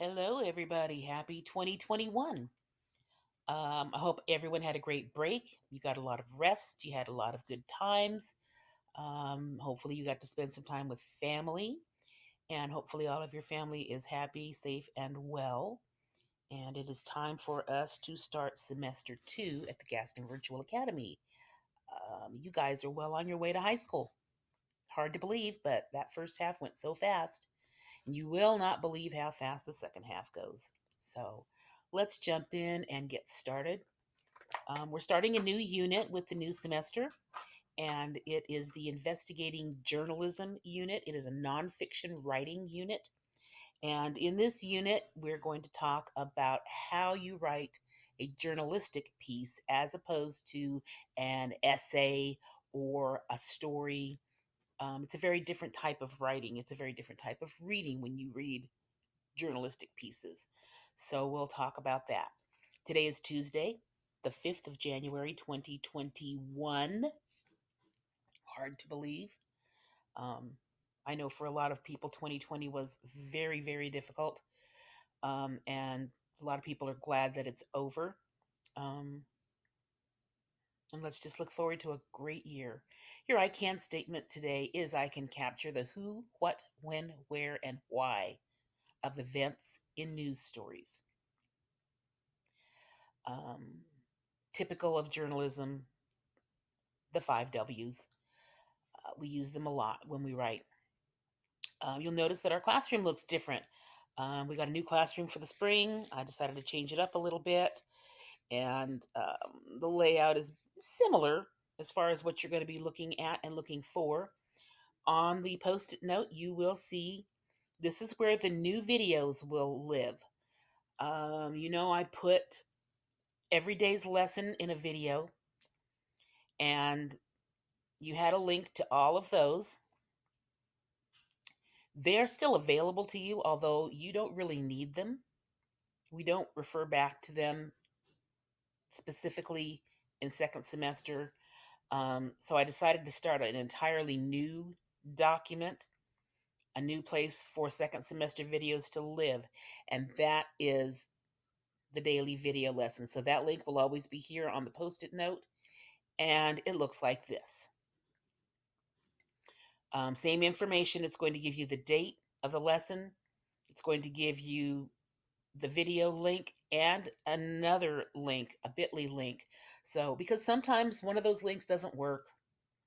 Hello, everybody. Happy 2021. I hope everyone had a great break. You got a lot of rest. You had a lot of good times. Hopefully, you got to spend some time with family. And hopefully, all of your family is happy, safe, and well. And it is time for us to start semester 2 at the Gaston Virtual Academy. You guys are well on your way to high school. Hard to believe, but that first half went so fast. And you will not believe how fast the second half goes. So let's jump in and get started. We're starting a new unit with the new semester, and it is the Investigating Journalism unit. It is a nonfiction writing unit. And in this unit, we're going to talk about how you write a journalistic piece as opposed to an essay or a story. It's a very different type of writing. It's a very different type of reading when you read journalistic pieces. So we'll talk about that. Today is Tuesday, the 5th of January, 2021. Hard to believe. Um, I know for a lot of people, 2020 was very, very difficult. And a lot of people are glad that it's over. Um, and let's just look forward to a great year. Your I can statement today is I can capture the who, what, when, where, and why of events in news stories. Um, Typical of journalism, the five W's. We use them a lot when we write. You'll notice that our classroom looks different. We got a new classroom for the spring. I decided to change it up a little bit, and the layout is similar as far as what you're going to be looking at and looking for. On the post it note, you will see this is where the new videos will live. I put every day's lesson in a video, and you had a link to all of those. They're still available to you, although you don't really need them. We don't refer back to them specifically in second semester. So I decided to start an entirely new document, a new place for second semester videos to live, and that is the daily video lesson. So that link will always be here on the post it note, and it looks like this. Same information. It's going to give you the date of the lesson. It's going to give you the video link and another link, a bit.ly link. So, because sometimes one of those links doesn't work,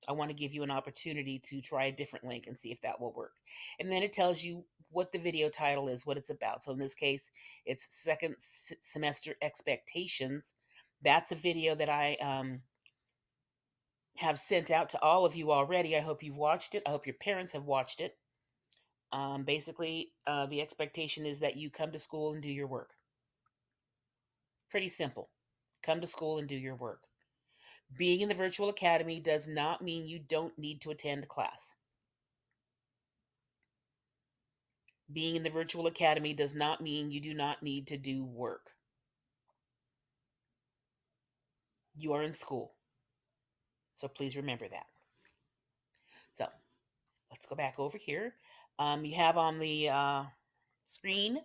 I want to give you an opportunity to try a different link and see if that will work. And then it tells you what the video title is, what it's about. So in this case, it's second semester expectations. That's a video that I have sent out to all of you already. I hope you've watched it. I hope your parents have watched it. Basically, the expectation is that you come to school and do your work. Pretty simple. Come to school and do your work. Being in the virtual academy does not mean you don't need to attend class. Being in the virtual academy does not mean you do not need to do work. You are in school. So please remember that. So let's go back over here. You have on the screen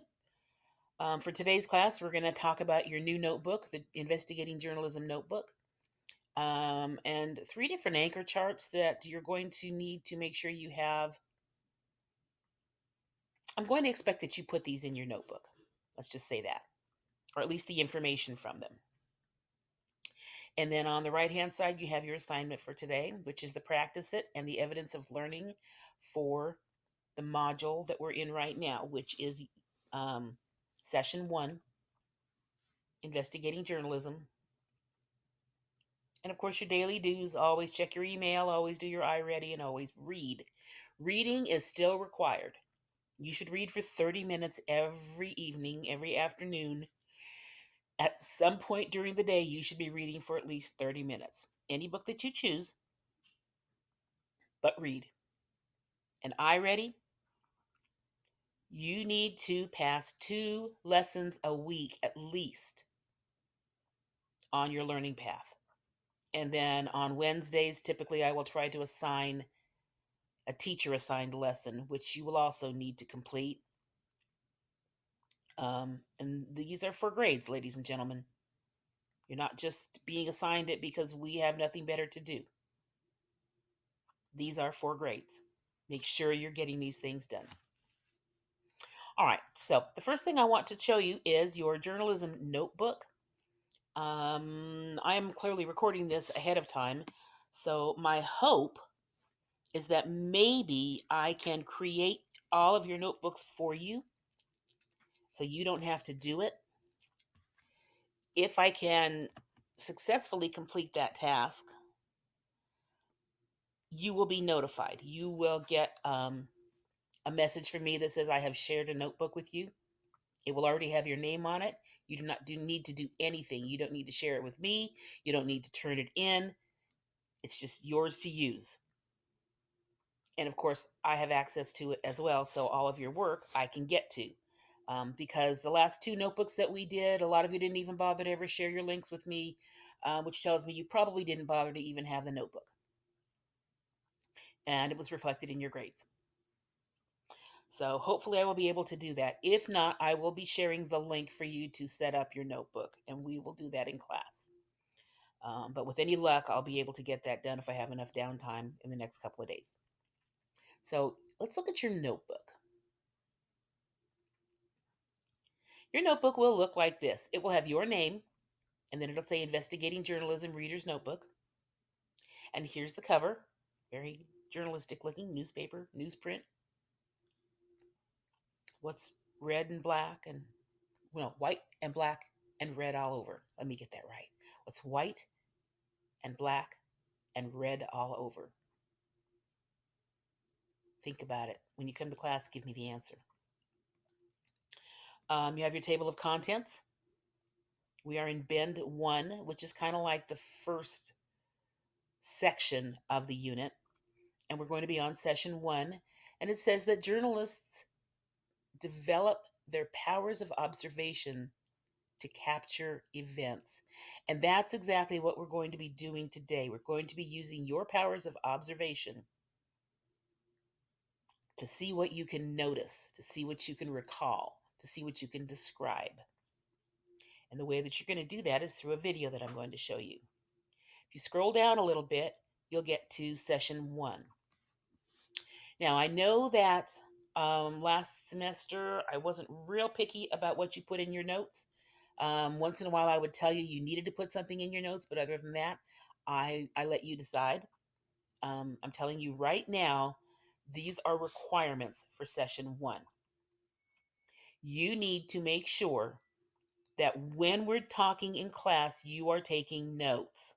for today's class, we're going to talk about your new notebook, the Investigating Journalism notebook, and 3 different anchor charts that you're going to need to make sure you have. I'm going to expect that you put these in your notebook. Let's just say that, or at least the information from them. And then on the right-hand side, you have your assignment for today, which is the practice it and the evidence of learning for the module that we're in right now, which is session 1, Investigating Journalism. And of course, your daily dues, always check your email, always do your iReady, and always read. Reading is still required. You should read for 30 minutes every evening, every afternoon. At some point during the day, you should be reading for at least 30 minutes. Any book that you choose, but read. And iReady, you need to pass 2 lessons a week at least on your learning path. And then on Wednesdays, typically I will try to assign a teacher assigned lesson, which you will also need to complete. And these are for grades, ladies and gentlemen. You're not just being assigned it because we have nothing better to do. These are for grades. Make sure you're getting these things done. All right, so the first thing I want to show you is your journalism notebook. I am clearly recording this ahead of time, so my hope is that maybe I can create all of your notebooks for you so you don't have to do it. If I can successfully complete that task, you will be notified. You will get a message from me that says I have shared a notebook with you. It will already have your name on it. You do not need to do anything. You don't need to share it with me. You don't need to turn it in. It's just yours to use. And of course, I have access to it as well. So all of your work I can get to. Because the last two notebooks that we did, a lot of you didn't even bother to ever share your links with me, which tells me you probably didn't bother to even have the notebook. And it was reflected in your grades. So hopefully I will be able to do that. If not, I will be sharing the link for you to set up your notebook, and we will do that in class. But with any luck, I'll be able to get that done if I have enough downtime in the next couple of days. So let's look at your notebook. Your notebook will look like this. It will have your name, and then it'll say Investigating Journalism Reader's Notebook. And here's the cover. Very journalistic looking newspaper, newsprint. What's red and black and, well, white and black and red all over. Let me get that right. What's white and black and red all over? Think about it. When you come to class, give me the answer. You have your table of contents. We are in Bend 1, which is kind of like the first section of the unit. And we're going to be on session 1. And it says that journalists develop their powers of observation to capture events. And that's exactly what we're going to be doing today. We're going to be using your powers of observation to see what you can notice, to see what you can recall, to see what you can describe. And the way that you're going to do that is through a video that I'm going to show you. If you scroll down a little bit, you'll get to session 1. Now, I know that last semester I wasn't real picky about what you put in your notes. Once in a while I would tell you needed to put something in your notes, but other than that, I let you decide. I'm telling you right now, these are requirements for session 1. You need to make sure that when we're talking in class, you are taking notes.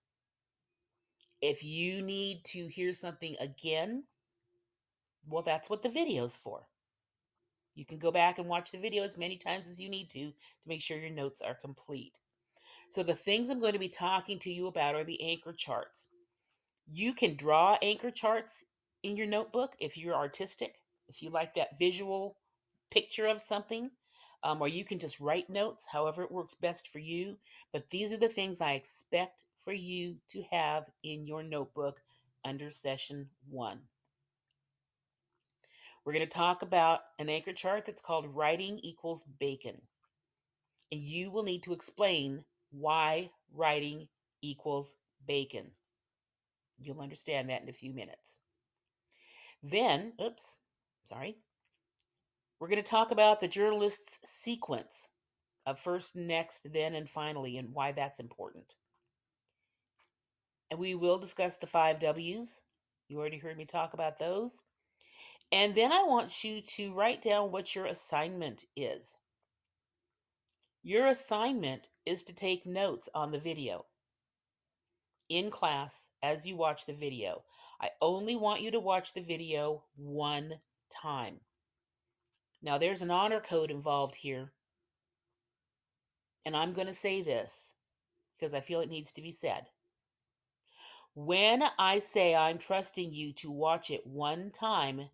If you need to hear something again, well, that's what the video's for. You can go back and watch the video as many times as you need to make sure your notes are complete. So the things I'm going to be talking to you about are the anchor charts. You can draw anchor charts in your notebook if you're artistic, if you like that visual picture of something, or you can just write notes, however it works best for you. But these are the things I expect for you to have in your notebook under session 1. We're going to talk about an anchor chart that's called Writing Equals Bacon. And you will need to explain why writing equals bacon. You'll understand that in a few minutes. Then, we're going to talk about the journalist's sequence of first, next, then, and finally, and why that's important. And we will discuss the 5 W's. You already heard me talk about those. And then I want you to write down what your assignment is. Your assignment is to take notes on the video in class as you watch the video. I only want you to watch the video one time. Now, there's an honor code involved here, and I'm going to say this because I feel it needs to be said. When I say I'm trusting you to watch it one time,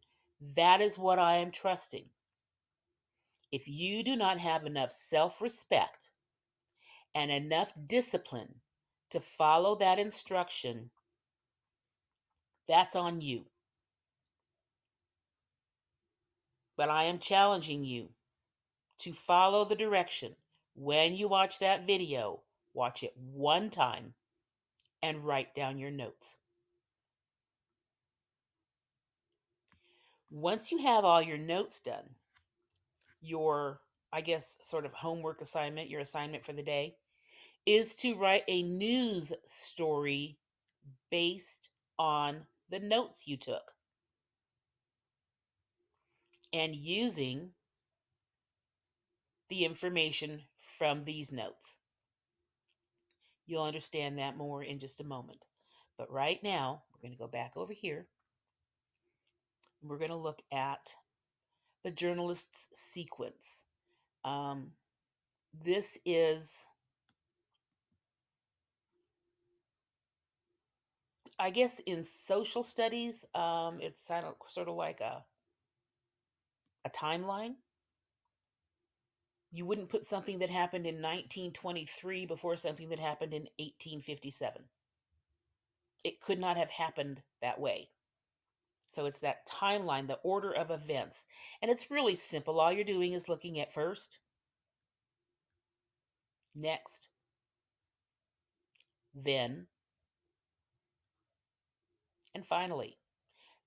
that is what I am trusting. If you do not have enough self-respect and enough discipline to follow that instruction, that's on you. But I am challenging you to follow the direction. When you watch that video, watch it one time and write down your notes. Once you have all your notes done, your, I guess, sort of homework assignment, your assignment for the day, is to write a news story based on the notes you took and using the information from these notes. You'll understand that more in just a moment. But right now, we're going to go back over here. We're going to look at the journalist's sequence. Um, this is, I guess, in social studies, it's sort of like a timeline. You wouldn't put something that happened in 1923 before something that happened in 1857. It could not have happened that way. So it's that timeline, the order of events. And it's really simple. All you're doing is looking at first, next, then, and finally.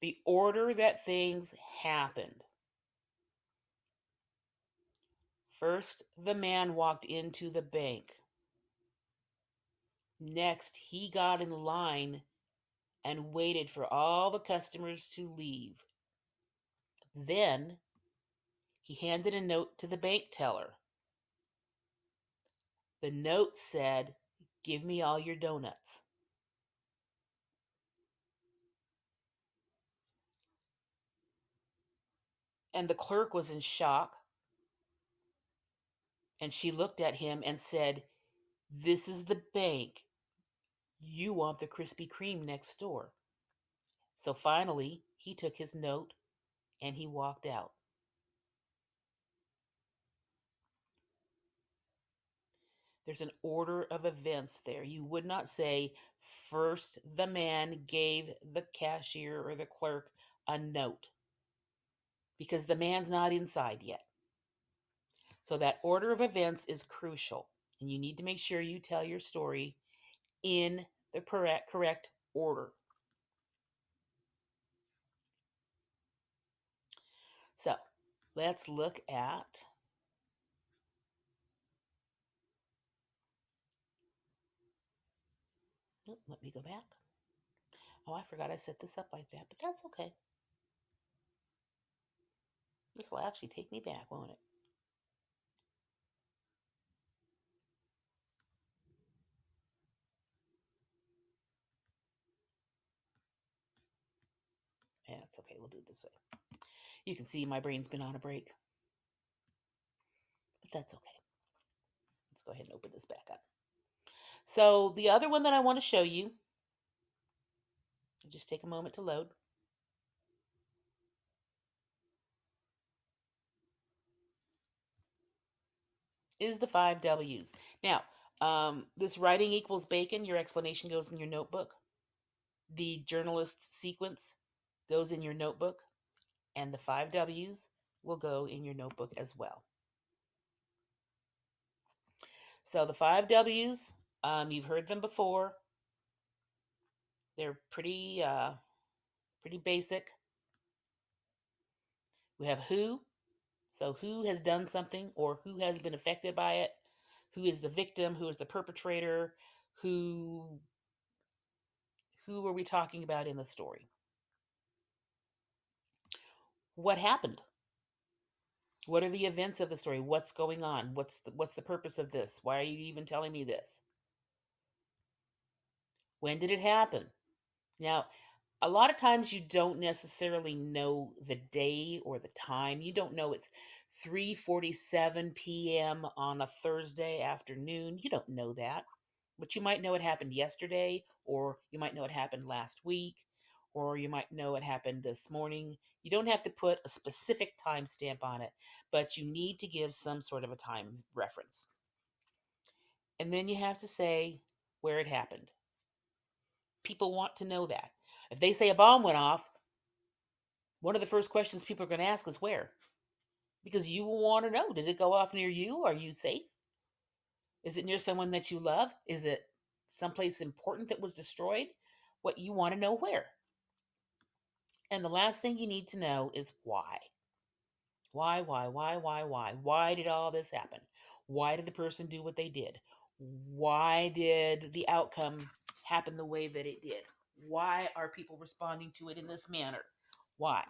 The order that things happened. First, the man walked into the bank. Next, he got in line and waited for all the customers to leave. Then, he handed a note to the bank teller. The note said, "Give me all your donuts." And the clerk was in shock. And she looked at him and said, "This is the bank. You want the Krispy Kreme next door." So finally, he took his note and he walked out. There's an order of events there. You would not say, first the man gave the cashier or the clerk a note, because the man's not inside yet. So that order of events is crucial. And you need to make sure you tell your story in the correct order. So let's look at, let me go back. Oh, I forgot I set this up like that, but that's okay. This will actually take me back, won't it? Yeah, it's okay. We'll do it this way. You can see my brain's been on a break, but that's okay. Let's go ahead and open this back up. So the other one that I want to show you, just take a moment to load, is the 5 W's. Now, this writing equals bacon, your explanation goes in your notebook. The journalist's sequence goes in your notebook, and the 5 W's will go in your notebook as well. So the 5 W's, you've heard them before. They're pretty basic. We have who. So who has done something or who has been affected by it? Who is the victim? Who is the perpetrator? Who are we talking about in the story? What happened? What are the events of the story? What's going on? What's the purpose of this? Why are you even telling me this? When did it happen? Now, a lot of times you don't necessarily know the day or the time. You don't know it's 3:47 p.m. on a Thursday afternoon. You don't know that. But you might know it happened yesterday, or you might know it happened last week, or you might know it happened this morning. You don't have to put a specific timestamp on it, but you need to give some sort of a time reference. And then you have to say where it happened. People want to know that. If they say a bomb went off, one of the first questions people are going to ask is where. because you will want to know, did it go off near you? Are you safe? Is it near someone that you love? Is it someplace important that was destroyed? What you want to know where. And the last thing you need to know is why. Why? Why did all this happen? Why did the person do what they did? Why did the outcome happen the way that it did? Why are people responding to it in this manner? Why?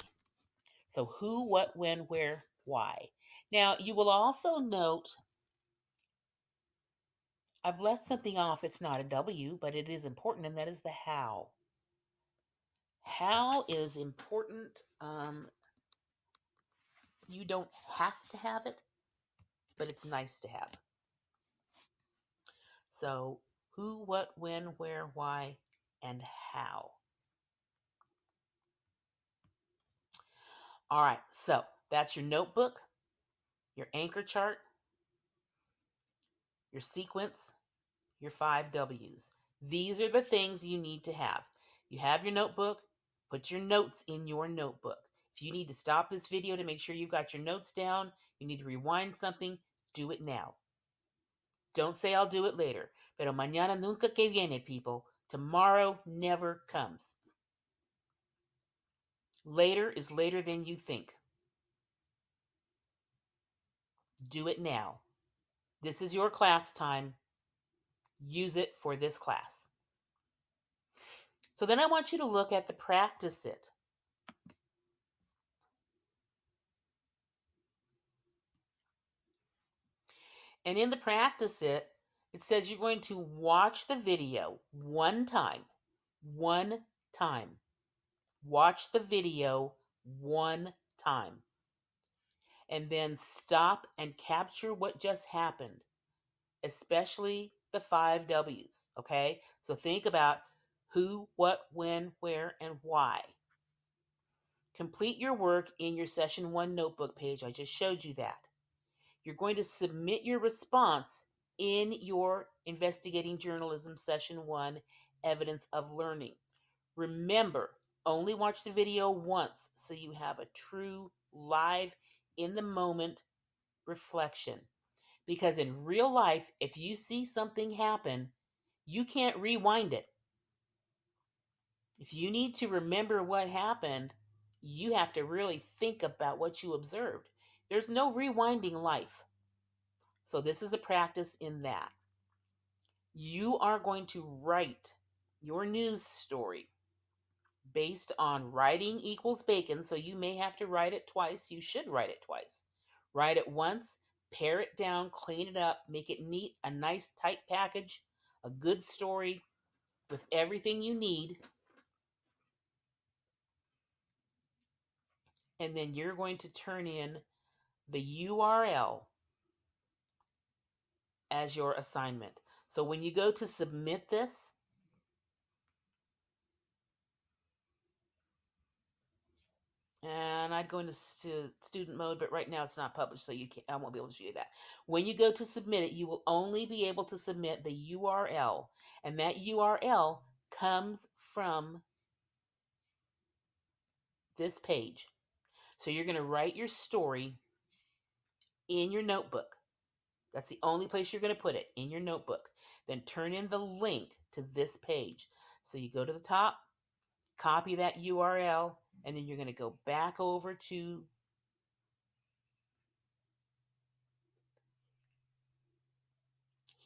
So who, what, when, where, why. Now, you will also note I've left something off. It's not a W, but it is important, and that is the how. How is important. You don't have to have it, but it's nice to have. So, who, what, when, where, why, and how. All right, so that's your notebook, your anchor chart, your sequence, your 5 W's. These are the things you need to have. You have your notebook, put your notes in your notebook. If you need to stop this video to make sure you've got your notes down, you need to rewind something, do it now. Don't say I'll do it later. Pero mañana nunca que viene, people. Tomorrow never comes. Later is later than you think. Do it now. This is your class time. Use it for this class. So then I want you to look at the practice it. And in the practice it says you're going to watch the video one time. One time. Watch the video one time. And then stop and capture what just happened, especially the 5 W's, okay? So think about who, what, when, where, and why. Complete your work in your session 1 notebook page. I just showed you that. You're going to submit your response in your investigating journalism session 1 evidence of learning. Remember, only watch the video once so you have a true live in the moment reflection. Because in real life, if you see something happen, you can't rewind it. If you need to remember what happened, you have to really think about what you observed. There's no rewinding life. So this is a practice in that. You are going to write your news story based on writing equals bacon, so you may have to write it twice. You should write it twice. Write it once, pare it down, clean it up, make it neat, a nice tight package, a good story with everything you need. And then you're going to turn in the URL as your assignment. So when you go to submit this, and I'd go into student mode, but right now it's not published, so I won't be able to show you that. When you go to submit it, you will only be able to submit the URL, and that URL comes from this page. So you're going to write your story in your notebook. That's the only place you're going to put it, in your notebook. Then turn in the link to this page. So you go to the top, copy that URL, and then you're going to go back over to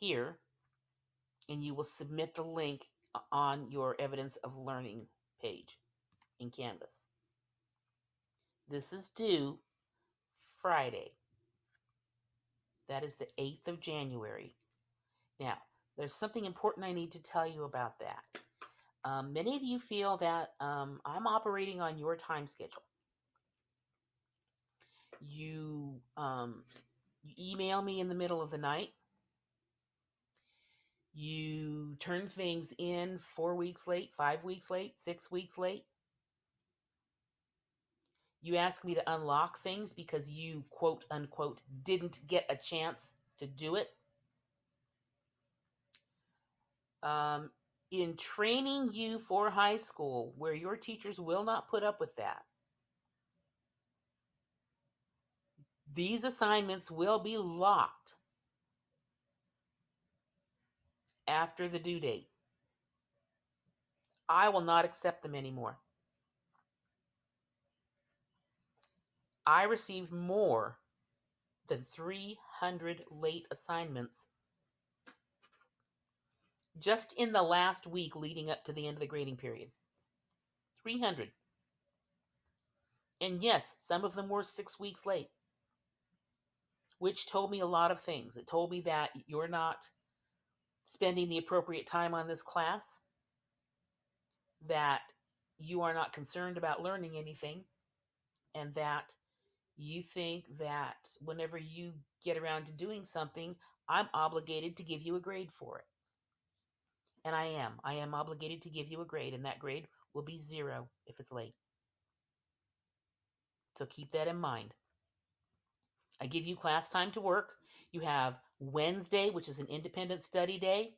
here, and you will submit the link on your evidence of learning page in Canvas. This is due Friday. That is the 8th of January. Now, there's something important I need to tell you about that. Many of you feel that I'm operating on your time schedule. You email me in the middle of the night. You turn things in 4 weeks late, 5 weeks late, 6 weeks late. You ask me to unlock things because you, quote unquote, didn't get a chance to do it. In training you for high school, where your teachers will not put up with that, These assignments will be locked after the due date. I will not accept them anymore. I received more than 300 late assignments just in the last week leading up to the end of the grading period. 300. And yes, some of them were 6 weeks late, which told me a lot of things. It told me that you're not spending the appropriate time on this class, that you are not concerned about learning anything, and that you think that whenever you get around to doing something, I'm obligated to give you a grade for it. And I am. I am obligated to give you a grade, and that grade will be 0 if it's late. So keep that in mind. I give you class time to work. You have Wednesday, which is an independent study day,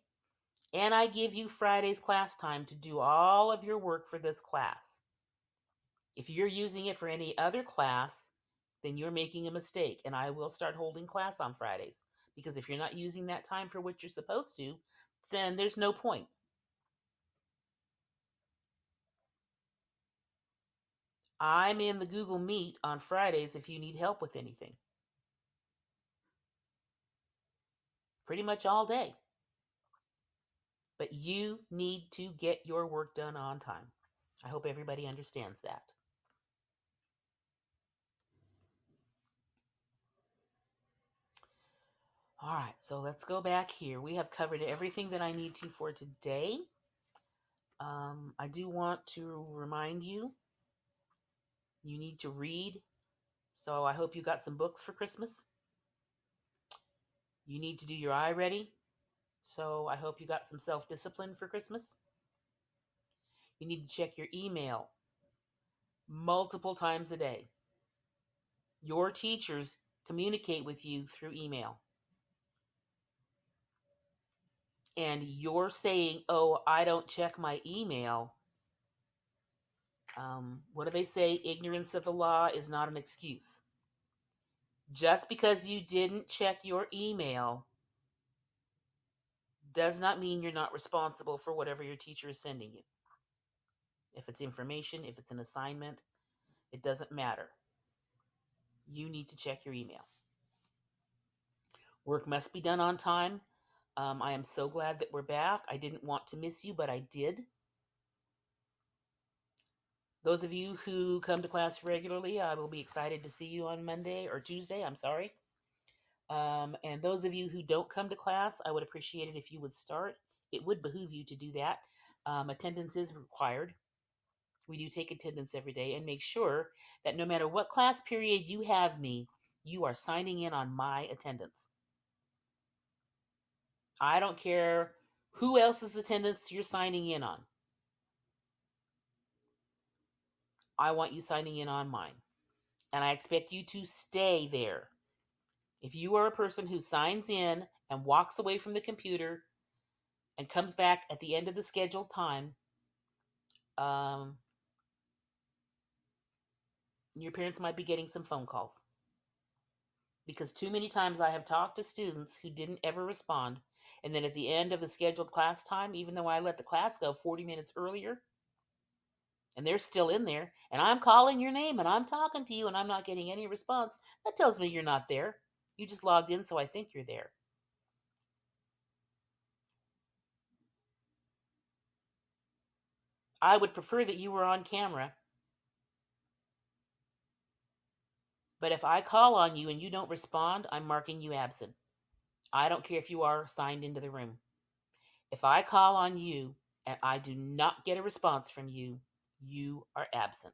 and I give you Friday's class time to do all of your work for this class. If you're using it for any other class, then you're making a mistake, and I will start holding class on Fridays. Because if you're not using that time for what you're supposed to, then there's no point. I'm in the Google Meet on Fridays if you need help with anything. Pretty much all day. But you need to get your work done on time. I hope everybody understands that. All right, so let's go back here. We have covered everything that I need to for today. I do want to remind you, you need to read. So I hope you got some books for Christmas. You need to do your eye ready. So I hope you got some self-discipline for Christmas. You need to check your email multiple times a day. Your teachers communicate with you through email. And you're saying, oh, I don't check my email. What do they say? Ignorance of the law is not an excuse. Just because you didn't check your email does not mean you're not responsible for whatever your teacher is sending you. If it's information, if it's an assignment, it doesn't matter. You need to check your email. Work must be done on time. I am so glad that we're back. I didn't want to miss you, but I did. Those of you who come to class regularly, I will be excited to see you on Monday or Tuesday. I'm sorry. And those of you who don't come to class, I would appreciate it if you would start. It would behoove you to do that. Attendance is required. We do take attendance every day, and make sure that no matter what class period you have me, you are signing in on my attendance. I don't care who else's attendance you're signing in on. I want you signing in on mine. And I expect you to stay there. If you are a person who signs in and walks away from the computer and comes back at the end of the scheduled time, your parents might be getting some phone calls. Because too many times I have talked to students who didn't ever respond, and then at the end of the scheduled class time, even though I let the class go 40 minutes earlier, and they're still in there, and I'm calling your name and I'm talking to you and I'm not getting any response, that tells me you're not there. You just logged in, so I think you're there. I would prefer that you were on camera. But if I call on you and you don't respond, I'm marking you absent. I don't care if you are signed into the room. If I call on you and I do not get a response from you, you are absent.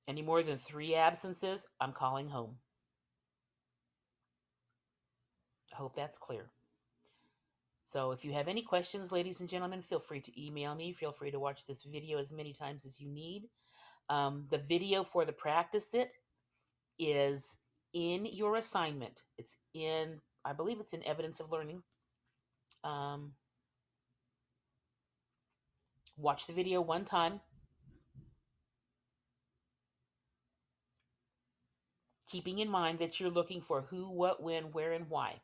Any more than 3 absences, I'm calling home. I hope that's clear. So if you have any questions, ladies and gentlemen, feel free to email me. Feel free to watch this video as many times as you need. The video for the practice it is in your assignment. It's in, I believe it's in evidence of learning. Watch the video one time. keeping in mind that you're looking for who, what, when, where, and why.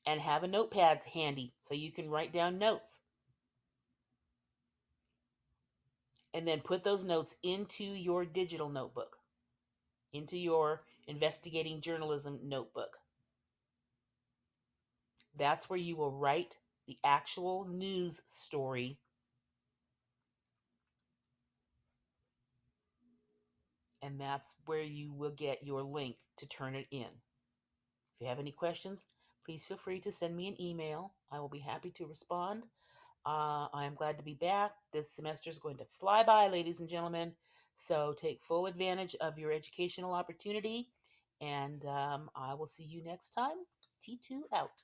And have a notepad handy so you can write down notes. And then put those notes into your digital notebook, into your investigating journalism notebook. That's where you will write the actual news story. And that's where you will get your link to turn it in. If you have any questions, please feel free to send me an email. I will be happy to respond. I am glad to be back. This semester is going to fly by, ladies and gentlemen. So take full advantage of your educational opportunity. And I will see you next time. T2 out.